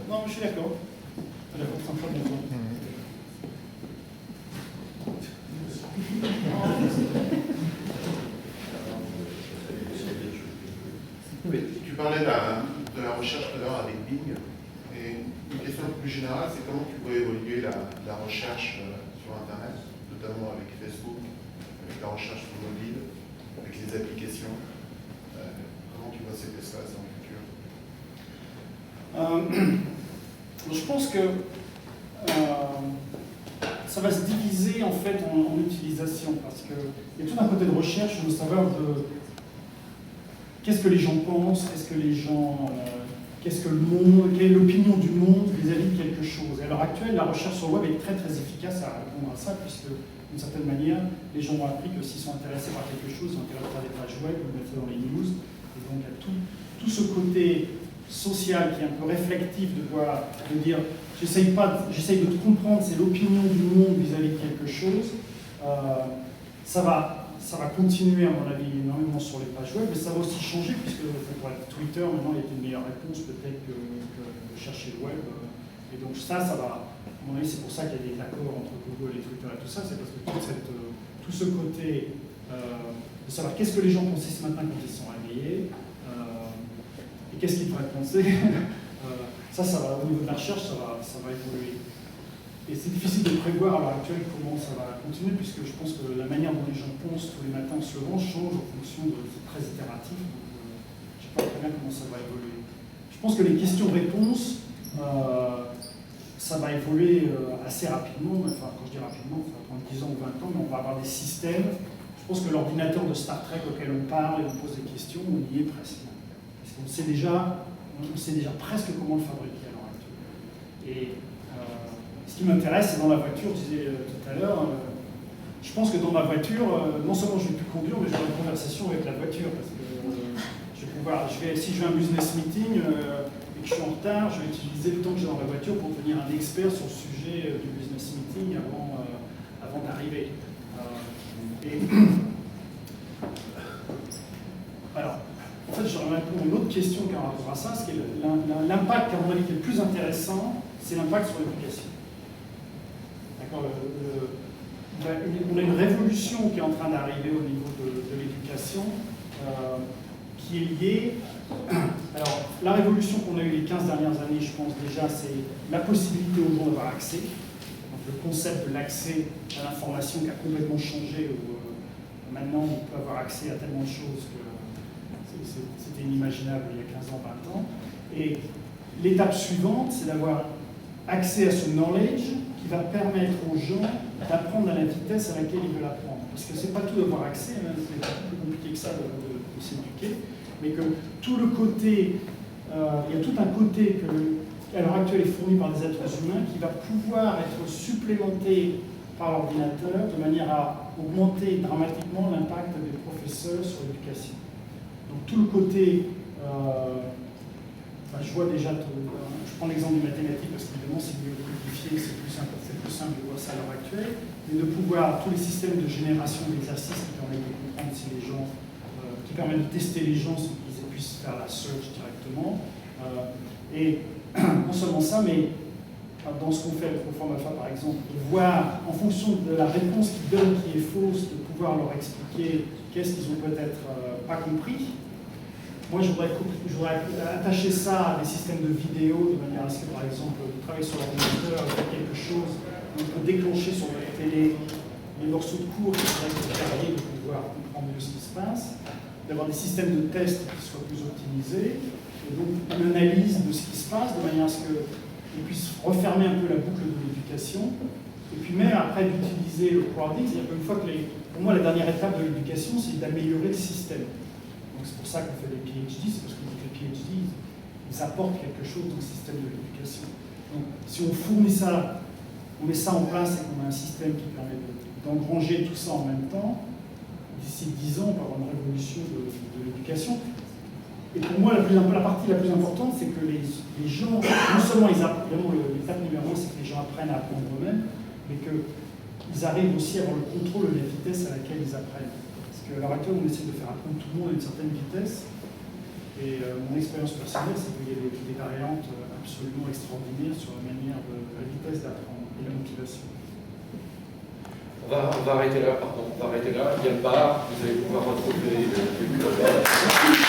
Non, je suis d'accord. D'accord, ça me fait bien. Oui, tu parlais de la recherche tout à l'heure avec Bing. Et une question plus générale, c'est comment tu vois évoluer la recherche sur Internet, notamment avec Facebook, avec la recherche sur mobile, avec les applications. Comment tu vois cet espace dans le futur? Je pense que ça va se diviser en fait en utilisation, parce qu'il y a tout un côté de recherche, de savoir qu'est-ce que les gens pensent, qu'est-ce que le monde, quelle est l'opinion du monde vis-à-vis de quelque chose. Et à l'heure actuelle, la recherche sur le web est très très efficace à répondre à ça, puisque d'une certaine manière, les gens ont appris que s'ils sont intéressés par quelque chose, ils sont intéressés par des pages web, ils le mettent dans les news. Et donc il y a tout ce côté social qui est un peu réflectif de dire j'essaye de te comprendre, c'est l'opinion du monde vis-à-vis de quelque chose. Ça va continuer à mon avis énormément sur les pages web, mais ça va aussi changer puisque pour Twitter maintenant il y a une meilleure réponse peut-être que de chercher le web. Et donc ça va, à mon avis c'est pour ça qu'il y a des accords entre Google et Twitter et tout ça, c'est parce que tout ce côté de savoir qu'est-ce que les gens pensent ce matin quand ils sont réveillés, et qu'est-ce qu'ils pourraient penser, ça va, au niveau de la recherche, ça va évoluer. Et c'est difficile de prévoir à l'heure actuelle comment ça va continuer, puisque je pense que la manière dont les gens pensent tous les matins en se levant change en fonction de c'est très itératif. Donc, je ne sais pas très bien comment ça va évoluer. Je pense que les questions-réponses, ça va évoluer assez rapidement. Enfin, quand je dis rapidement, ça va prendre 10 ans ou 20 ans, mais on va avoir des systèmes. Je pense que l'ordinateur de Star Trek auquel on parle et on pose des questions, on y est presque. Parce qu'on sait déjà presque comment le fabriquer à l'heure actuelle. Et ce qui m'intéresse, c'est dans la voiture, je disais tout à l'heure, je pense que dans ma voiture, non seulement je ne vais plus conduire, mais je vais avoir une conversation avec la voiture. Parce que si je vais à un business meeting et que je suis en retard, je vais utiliser le temps que j'ai dans la voiture pour devenir un expert sur le sujet du business meeting avant d'arriver. Alors, en fait, je réponds à une autre question par rapport à ça, c'est que l'impact, à mon avis, qui est le plus intéressant, c'est l'impact sur l'éducation. On a une révolution qui est en train d'arriver au niveau de l'éducation qui est liée. Alors, la révolution qu'on a eue les 15 dernières années, je pense déjà, c'est la possibilité aux gens d'avoir accès. Donc, le concept de l'accès à l'information qui a complètement changé, où maintenant on peut avoir accès à tellement de choses que c'était inimaginable il y a 15 ans, 20 ans. Et l'étape suivante, c'est d'avoir accès à ce knowledge qui va permettre aux gens d'apprendre à la vitesse à laquelle ils veulent apprendre. Parce que c'est pas tout d'avoir accès, hein, c'est plus compliqué que ça de s'éduquer, mais que tout le côté, il y a tout un côté qui à l'heure actuelle est fourni par des êtres humains qui va pouvoir être supplémenté par l'ordinateur de manière à augmenter dramatiquement l'impact des professeurs sur l'éducation. Donc tout le côté, je vois déjà, je prends l'exemple des mathématiques parce qu'évidemment c'est mieux codifié, c'est plus simple de voir ça à l'heure actuelle, mais de pouvoir, tous les systèmes de génération d'exercices qui permettent de comprendre si les gens, qui permettent de tester les gens sans qu'ils puissent faire la search directement, et non seulement ça, mais dans ce qu'on fait avec Proform Alpha par exemple, de voir en fonction de la réponse qu'ils donnent qui est fausse, de pouvoir leur expliquer qu'est-ce qu'ils ont peut-être pas compris. Moi, je voudrais attacher ça à des systèmes de vidéo, de manière à ce que, par exemple, vous travaillez sur l'ordinateur, vous faites quelque chose, on peut déclencher sur votre télé les morceaux de cours qui permettent de pouvoir comprendre mieux ce qui se passe, d'avoir des systèmes de tests qui soient plus optimisés, et donc une analyse de ce qui se passe, de manière à ce qu'on puisse refermer un peu la boucle de l'éducation, et puis même après d'utiliser le crowding, c'est-à-dire qu'une fois que pour moi, la dernière étape de l'éducation, c'est d'améliorer le système. Donc c'est pour ça qu'on fait des PhD, c'est parce que les PhD, ils apportent quelque chose dans le système de l'éducation. Donc si on fournit ça, on met ça en place et qu'on a un système qui permet d'engranger tout ça en même temps, d'ici 10 ans, on va avoir une révolution de l'éducation. Et pour moi, la partie la plus importante, c'est que les gens, non seulement l'étape numéro 1, c'est que les gens apprennent à apprendre eux-mêmes, mais qu'ils arrivent aussi à avoir le contrôle de la vitesse à laquelle ils apprennent. Parce qu'à l'heure actuelle, on essaie de faire apprendre tout le monde à une certaine vitesse. Et mon expérience personnelle, c'est qu'il y a des variantes absolument extraordinaires sur la manière la vitesse d'apprendre et la motivation. On va arrêter là, pardon. On va arrêter là. Il y a le bar, vous allez pouvoir retrouver le club.